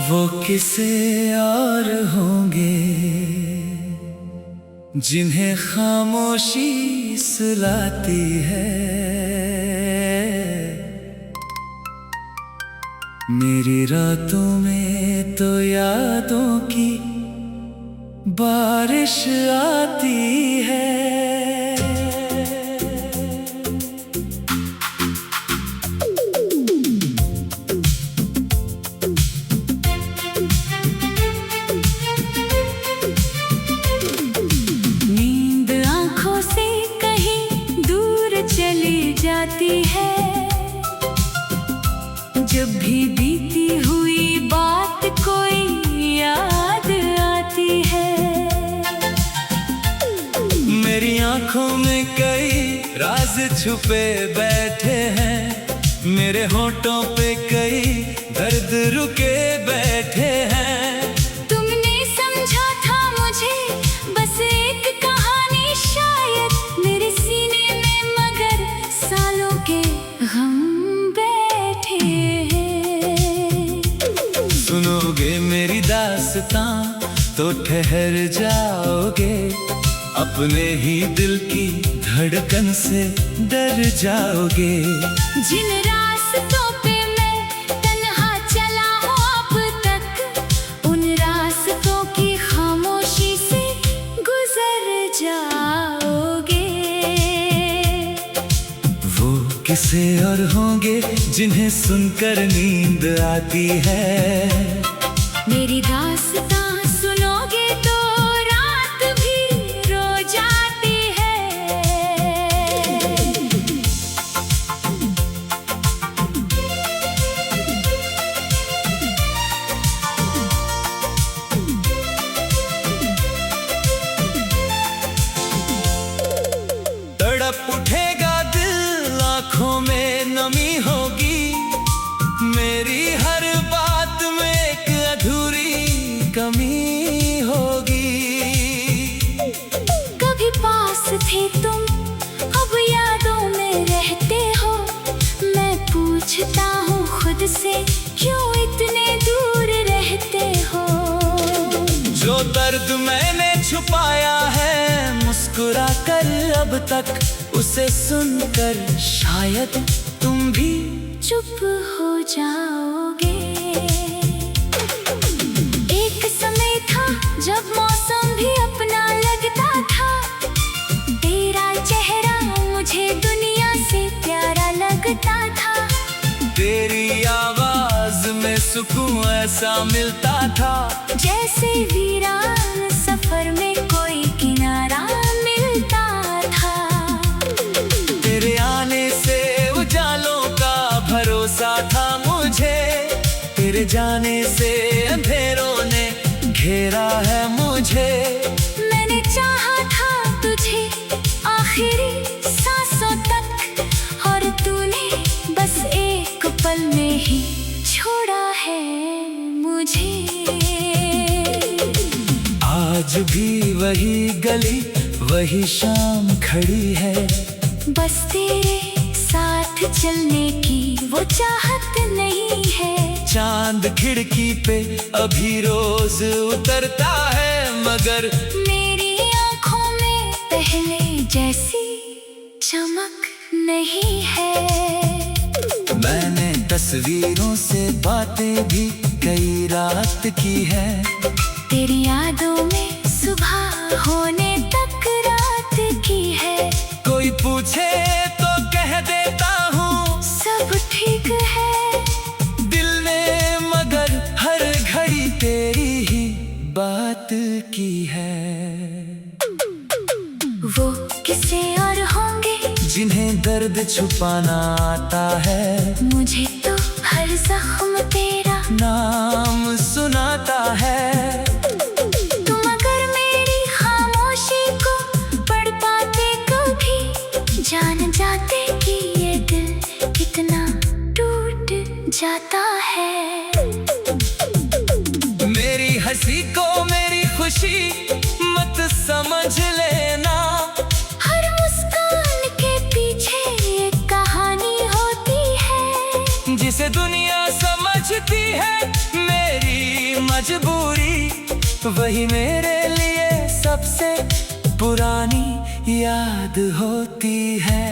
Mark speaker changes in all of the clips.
Speaker 1: वो किसे और होंगे जिन्हें खामोशी सुलाती है। मेरी रातों में तो यादों की बारिश आती है।
Speaker 2: नींद आंखों से कहीं दूर चली जाती है। जब भी बीती हुई बात कोई याद आती है।
Speaker 1: मेरी आंखों में कई राज छुपे बैठे हैं। मेरे होठों पे कई दर्द रुके बैठे हैं।
Speaker 2: तुमने समझा था मुझे बस एक कहानी शायद मेरे सीने में, मगर सालों के गम बैठे हैं।
Speaker 1: सुनोगे मेरी दास्तां तो ठहर जाओगे। अपने ही दिल की धड़कन से डर जाओगे।
Speaker 2: जिन रास्तों पे मैं तन्हा चला हूँ अब तक, उन रास्तों की खामोशी से गुजर जाओगे।
Speaker 1: वो किसे और होंगे जिन्हें सुनकर नींद आती है।
Speaker 2: मेरी दास्तां सुनोगे तो रात भी रो जाती है।
Speaker 1: तड़प उठेगा दिल, आंखों में नमी होगी। मेरी हर बात में एक अधूरी कमी होगी।
Speaker 2: कभी पास थे तुम, अब यादों में रहते हो। मैं पूछता हूँ खुद से, क्यों इतने दूर रहते हो।
Speaker 1: जो दर्द मैंने छुपाया है मुस्कुरा कर अब तक, उसे सुनकर शायद तुम भी
Speaker 2: चुप हो जाओगे। एक समय था जब मौसम भी अपना लगता था। तेरा चेहरा मुझे दुनिया से प्यारा लगता था।
Speaker 1: तेरी आवाज में सुकून ऐसा मिलता था,
Speaker 2: जैसे वीरान सफर में कोई किनारा मिलता था।
Speaker 1: तेरे आने से उजालों का भरोसा था मुझे। तेरे जाने से अंधेरों ने घेरा है मुझे।
Speaker 2: मैंने चाहा था तुझे आखिरी सांसों तक, और तूने बस एक पल में ही छोड़ा है मुझे।
Speaker 1: आज भी वही गली वही शाम खड़ी है।
Speaker 2: बस तेरे साथ चलने की वो चाहत नहीं है।
Speaker 1: चांद खिड़की पे अभी रोज उतरता है, मगर
Speaker 2: मेरी आंखों में पहले जैसी चमक नहीं है।
Speaker 1: मैंने तस्वीरों से बातें भी कई रात की है।
Speaker 2: तेरी यादों में सुबह होने तक रात की है।
Speaker 1: कोई पूछे तो कह देता हूँ
Speaker 2: सब ठीक है
Speaker 1: दिल में, मगर हर घड़ी तेरी ही बात की है।
Speaker 2: वो किसे और होंगे
Speaker 1: जिन्हें दर्द छुपाना आता है।
Speaker 2: मुझे तो हर जख्म तेरा
Speaker 1: नाम सुनाता है।
Speaker 2: तुम अगर मेरी खामोशी को पढ़ पाते कभी, जान जाते कि ये दिल कितना टूट जाता है।
Speaker 1: मेरी हंसी को मेरी खुशी मत समझ लेना।
Speaker 2: हर मुस्कान के पीछे
Speaker 1: है मेरी मजबूरी, वही मेरे लिए सबसे पुरानी याद होती है।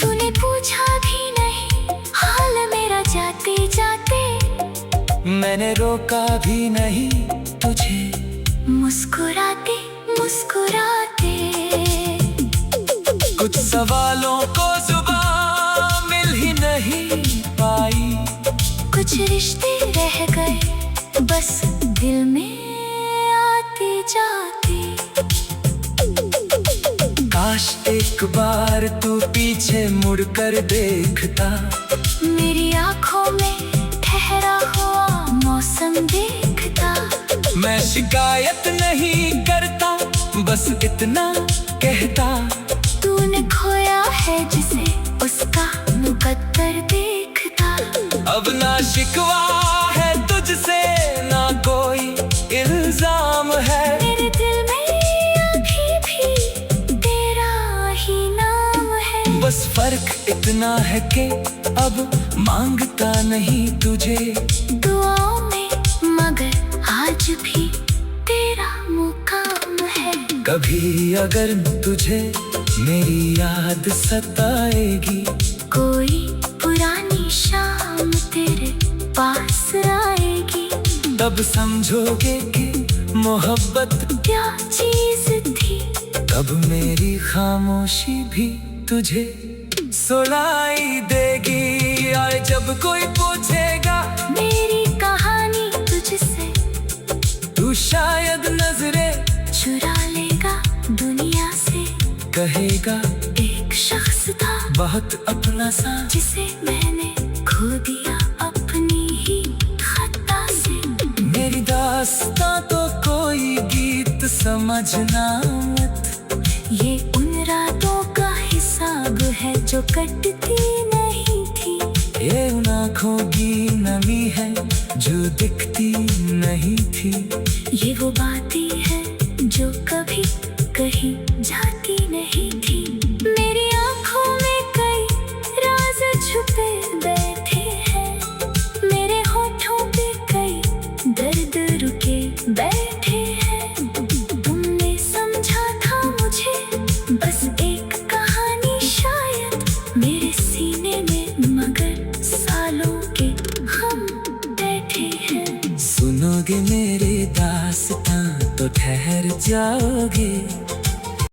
Speaker 2: तूने पूछा भी नहीं हाल मेरा जाते जाते,
Speaker 1: मैंने रोका भी नहीं तुझे
Speaker 2: मुस्कुराते मुस्कुराते।
Speaker 1: कुछ सवालों को जुबान मिल ही नहीं पाई,
Speaker 2: कुछ रिश्ते रह गए बस दिल में आते जाते।
Speaker 1: काश एक बार तू पीछे मुड़कर देखता,
Speaker 2: मेरी आंखों में ठहरा हुआ मौसम देखता।
Speaker 1: मैं शिकायत नहीं करता, बस इतना कहता,
Speaker 2: तूने खोया है जिसे उसका मुकद्दर देखता।
Speaker 1: अब ना शिकवा है तुझसे ना कोई इल्जाम है।
Speaker 2: मेरे दिल में अभी भी तेरा ही नाम है।
Speaker 1: बस फर्क इतना है कि अब मांगता नहीं तुझे
Speaker 2: दुआओं में, मगर आज भी तेरा मुकाम है।
Speaker 1: कभी अगर तुझे मेरी याद सताएगी,
Speaker 2: कोई पुरानी शाम तेरे पास आएगी,
Speaker 1: तब समझोगे कि मोहब्बत
Speaker 2: क्या चीज थी।
Speaker 1: तब मेरी खामोशी भी तुझे सुनाई देगी। और जब कोई पूछेगा
Speaker 2: मेरी कहानी तुझसे,
Speaker 1: तू शायद नजरें
Speaker 2: चुरा लेगा दुनिया से।
Speaker 1: कहेगा
Speaker 2: एक शख्स था
Speaker 1: बहुत अपना सा,
Speaker 2: जिसे मैंने खो दिया अपनी ही खता से।
Speaker 1: मेरी दास्तां तो कोई गीत समझना मत,
Speaker 2: ये उन रातों का हिसाब है जो कटती नहीं थी।
Speaker 1: ये उन आँखों की नमी है जो दिखती नहीं थी।
Speaker 2: ये वो बातें हैं जो कभी कहीं जाती नहीं थी। मेरी आंखों में कई राज छुपे बैठे हैं, मेरे होठों पे कई दर्द रुके बैठे हैं। तुमने समझा था मुझे बस एक कहानी शायद मेरे सीने में, मगर सालों के हम बैठे हैं।
Speaker 1: सुनोगे मेरे दास्तां तो ठहर जाओगे,